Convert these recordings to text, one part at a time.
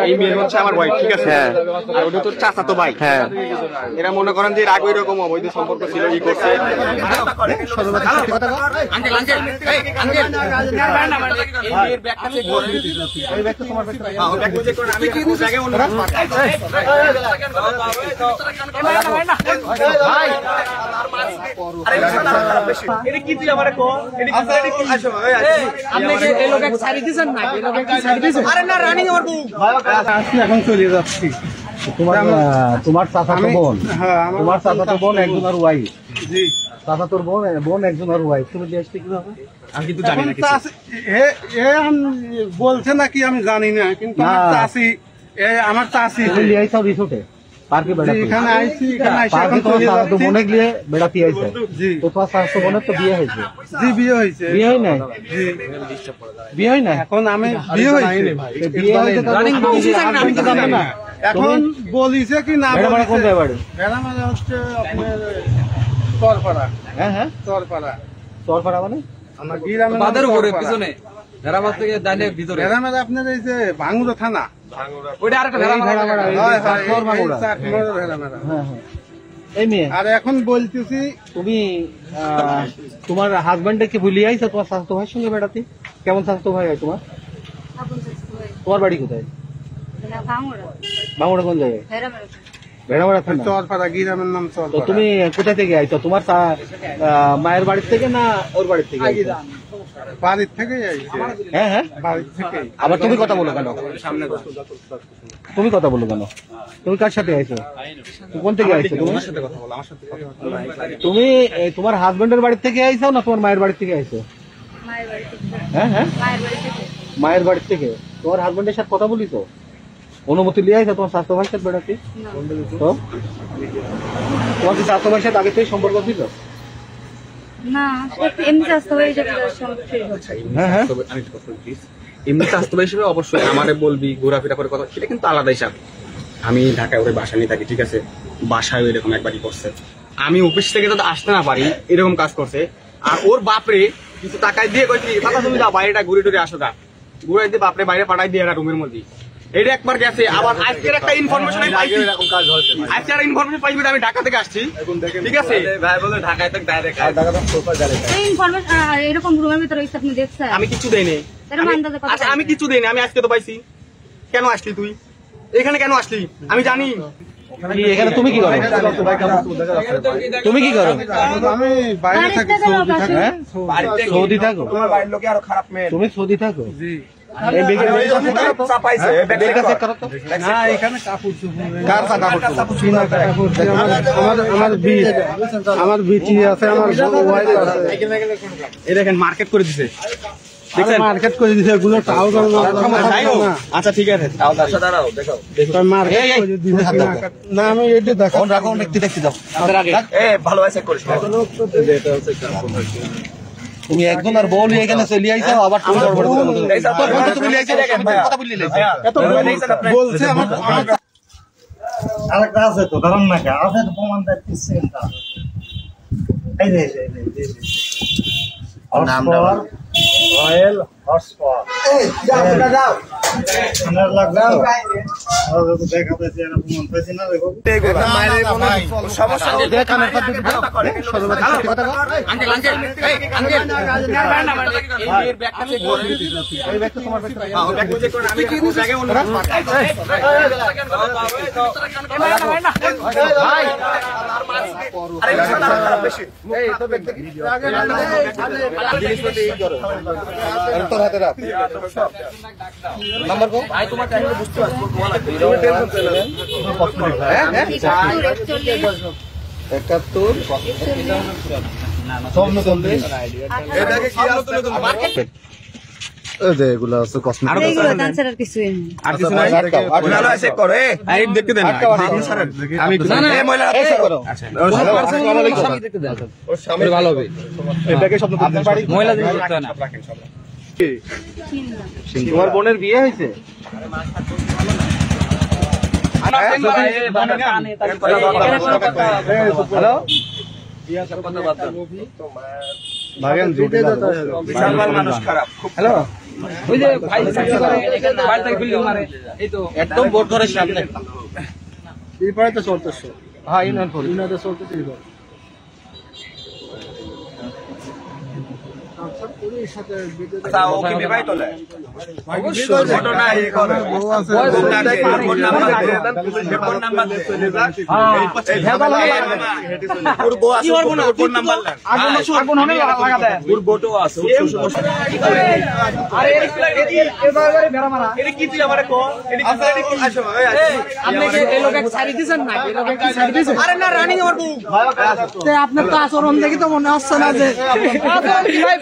এই মেয়ে হচ্ছে আমার ওয়াইফ, ঠিক আছে? হ্যাঁ, ওটা তো চাচাতো ভাই। হ্যাঁ, এরা মনে করেন যে আগে এরকম অবৈধ সম্পর্ক ছিল, ই করছে। এখন চলে যাচ্ছি। তোমার চাচাতো বোন, তোমার চাচাতো বোন একজনের ওয়াইফ। জি, চাচাতোর বোন একজনের ওয়াইফ। তুমি দিয়ে আসতে কিভাবে? আমি কিন্তু জানি না। বলছে নাকি আমি জানি না, কিন্তু আমার চাষি লিয়ে আইসাও রিসোর্টে পার্কে বেড়াতে। এখানে আইছি, এখানে আইছি এখন চলে যাচ্ছি। বোনে গিয়ে বেড়াতে আইছে। জি, তো তোমার চাচাতো বোনের তো বিয়ে হয়েছে। জি, বিয়ে হয়েছে। বিয়ে হয় নাই? জি, বিয়ে হয় না। এখন আমি বিয়ে হয়েছে, বিয়ে হয়েছে তো আমি তো জানি না। এখন বলিছে কি না? বেড়ামারা কোন জায়গা বাড়ি? বেড়ামারা হচ্ছে আপনার চরপাড়া। হ্যাঁ হ্যাঁ, চরপাড়া। চরপাড়া মানে আমার গ্রামের বাজার উপরে পিছনে ভেড়ামারা থেকে ডাইনে ভিতরে। ভেড়ামারা আপনার এই যে ভাঙ্গুড়া থানা। ওইটা আরেকটা ভেড়ামারা। হ্যাঁ হ্যাঁ, ভাঙ্গুড়া ভেড়ামারা। হ্যাঁ হ্যাঁ। এই মেয়ে, আর এখন বলতেছি তুমি তোমার হাজবেন্ডকে ভুলিয়ে আইছো তোমার স্বাস্থ্য ভাইয়ের সঙ্গে বেড়াতে? কেমন স্বাস্থ্য ভাই হয় তোমার? তোমার বাড়ি কোথায়? ভাঙ্গুড়া কোন জায়গায়? ভেড়ামারা থানা, চরপাড়া গ্রামের নাম চরপাড়া। তো তুমি কোথা থেকে আইছো? তোমার মায়ের বাড়ি থেকে না ওর বাড়ি থেকে? বাড়ির থেকে। হ্যাঁ হ্যাঁ, বাড়ির থেকে। আবার তুমি কথা বলো কেন? তুমি কথা বলো কেন? তুমি কার সাথে আইছো? কোন থেকে আইছো? তুমি তোমার হাজবেন্ডের বাড়ি থেকে আইছো না তোমার মায়ের বাড়ি থেকে আইছো? হ্যাঁ হ্যাঁ, মায়ের বাড়ি থেকে। তোমার হাজবেন্ডের সাথে কথা বলিস? অনুমতি লিয়ে আইছো তোমার স্বাস্থ্য ভাইয়ের সাথে বেড়াতে? তো তোমার কি স্বাস্থ্য ভাইয়ের সাথে আগে থেকে সম্পর্ক ছিল? না, এমনি স্বাস্থ্য ভাই হিসেবে। হ্যাঁ হ্যাঁ, এমনি স্বাস্থ্য ভাই হিসেবে অবশ্যই আমারে বলবি, ঘোরাফেরা করে কথা, সেটা কিন্তু আলাদা হিসাব। আমি ঢাকায় ওরে বাসা নিয়ে থাকি, ঠিক আছে? বাসায় এরকম একবারই করছে। আমি অফিস থেকে তো আসতে না পারি, এরকম কাজ করছে। আর ওর বাপরে কিছু টাকায় দিয়ে কইছি, দাদা তুমি যাও বাইরেটা ঘুরে টুরে আসো, গা ঘুরাই দিয়ে বাপরে বাইরে পাঠাই দিয়ে একটা রুমের মধ্যে। এটা একবার গেছে। আবার আজকের একটা ইনফরমেশন পাইছি, আজকে একটা ইনফরমেশন পাইছি, আমি ঢাকা থেকে আসছি, ঠিক আছে? ভাই বলে ঢাকায় তো ডাইরেক্ট এরকম রুমের ভিতরে আপনি দেখছেন? আমি কিছু দেইনি। আচ্ছা, আমি কিছু দেইনি, আমি আজকে তো পাইছি। কেন আসলি তুই এখানে? কেন আসলি আমি জানি। এখানে তুমি কি করো? তুমি কি করো? আমি বাইরে থাকি, সৌদি থাকো। তোমার বাড়ির লোকে আরো খারাপ মেয়ে। তুমি সৌদি থাকো? জি। আমার বিচি আছে, আমার দেখেন মার্কেট করে দিছে, মার্কেট করে দিছে এগুলো। আচ্ছা ঠিক আছে, না আমি এটা দেখো, দেখতে দাও। ভালো আছে করিস। তুমি একজন আর বউ নিয়ে এখানে চলে আইছো, আবার তুমি বলছে আরেকটা আছে তো, ধরুন না আছে তো প্রমাণ দিচ্ছে। এই যে রয়্যাল হর্স পাওয়ার নাম্বার কো ভাই তোমার চাইলে বুঝতে পারছো 71 এগুলো আছে কসমেটিক আর কিছু নাই। ভালো আছে করে এই দেখতে দেন আমি করো। আচ্ছা আসসালামু আলাইকুম, দেখতে দেন ওর সামনে ভালো হবে। এটাকে শব্দ আপনার বাড়ি মহিলা জিনিস করতে হয় না। তোমার বোনের বিয়ে হয়েছে? হ্যালো ভাগেন, মানুষ খারাপ। হ্যালো ওই যে ভাই চাকরি করে বাড়ি থেকে বিল্ডিং মারে এই তো একদম বোর্ড ঘরের সামনে। এরপরে তো চলতেছে হ্যাঁ, ইউনিয়ন পরিষদ। ইউনাইটেড চলতেছে এবার ওকে বিবাহিত হলে অবশ্যই ঘটনা এই করে ফোন নাম্বার দিয়ে দেন পুলিশের ফোন নাম্বার দিয়ে চলে যান ওর বউ আছে ওর ফোন নাম্বার দেন আগুন হলে লাগা দেন ওর বউটো আছে আরে এবারে বেরা মারা এটা কি তুই আমারে কো এটা কি আসো আপনি কি এই লোকে ছাড়ি দিবেন না এই লোকে কি ছাড়ি দিবেন আরে না রানিং আমার বউ তে আপনার তো আচরণ দেখি তো মনে হচ্ছে না যে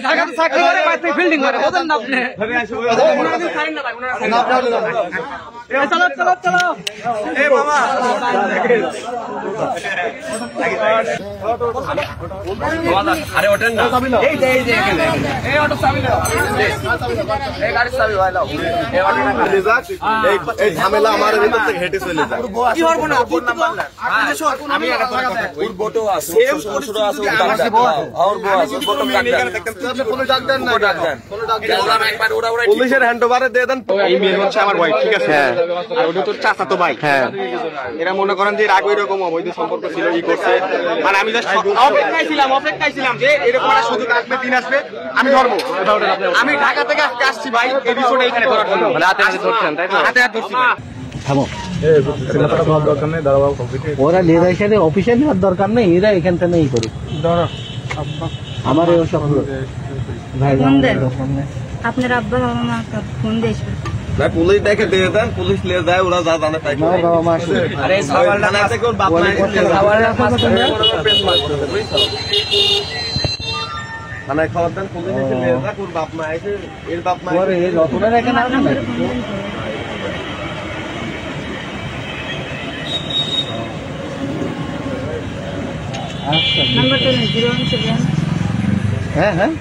ঢাকাতে চাকরি করে বাইরে বিল্ডিং করে বুঝেন না আপনি ওনারা দিন ছাড়েন না ভাই ওনারা চলো চলো চলো এ মামা আরে ওঠেন না এই যে এখানে এই অটো চাবি নাও এই গাড়ির চাবি ভাই লাও এই অটো চলে যাক এই ঝামেলা আমার ভিতর থেকে হেঁটে চলে যায় কি করব না ফোন নাম্বার না আমি একটা কথা ওর বটো আছে ছোট আছে ওর ডাক আর বউ আছে বটো ডাক কোনো ডাক দেন না ডাক দেন কোনো ডাক দেন একবার ওরা পুলিশের হ্যান্ডওভারে দিয়ে দেন এই মেয়ে হচ্ছে আমার ভাই, ঠিক আছে? আর ওটা তোর চাচাতো ভাই। এরা মনে করেন যে আগে এরকম অবৈধ সম্পর্ক ছিল, ই করছে, মানে আমি জাস্ট অপেক্ষায় ছিলাম যে এরকম একটা সুযোগ আসবে, দিন আসবে, আমি ধরবো। আমি ঢাকা থেকে আজকে আসছি ভাই, এই বিষয়টা এখানে ধরার জন্য। মানে হাতে হাতে ধরছেন, তাই তো? হাতে হাতে ধরছি ভাই। থামো, ওরা নিয়ে যায় সেটা অফিসে নেওয়ার দরকার নেই, এরা এখান থেকে ই করুক। আমার এই সব ভাই ফোন দেন। আপনার আব্বা বাবা মা ফোন দিয়ে আসবে। ভাই পুলিশ দেখে দিয়ে দেন, পুলিশ নিয়ে যায়, ওরা যা জানে তাই করে। বাবা মা আসবে। আরে সাওয়ালটা না থেকে ওর বাপ মা এসে সাওয়ালটা ফাঁস করে মানে খবর দেন, পুলিশ এসে নিয়ে যায়, ওর বাপ মা এসে এর বাপ মা ওরে এই রতনের এখানে আসবে না? আচ্ছা, নাম্বারটা 017 হ্যাঁ হ্যাঁ,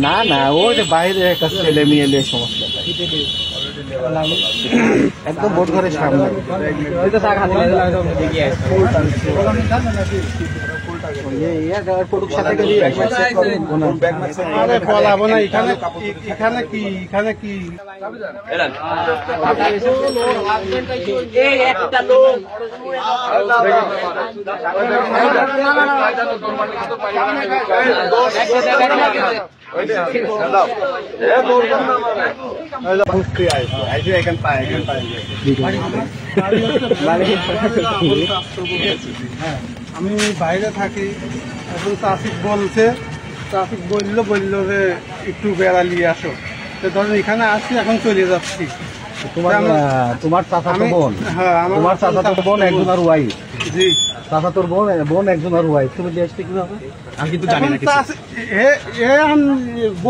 না না, ওই যে বাইরে একটা ছেলে মেয়ে নিয়ে সমস্যা, একদম বোর্ড ঘরের সামনে। আরে বলাবো না, এখানে এখানে কি এখানে কি একটা লোক আমি বাইরে থাকি, এখন ট্রাফিক বলছে, ট্রাফিক বললো যে একটু বেড়ালিয়ে আসো, তো ধরুন এখানে আসছি, এখন চলে যাচ্ছি। তোমার চাচাতো বোন, হ্যাঁ, আমার তোমার চাচাতো বোন একজন আর ওয়াইফ, জি, চাচাতোর বোন একজন আর ওয়াইফ, তুমি দেশটা কিভাবে? আমি কিন্তু জানি না কিছু। এখন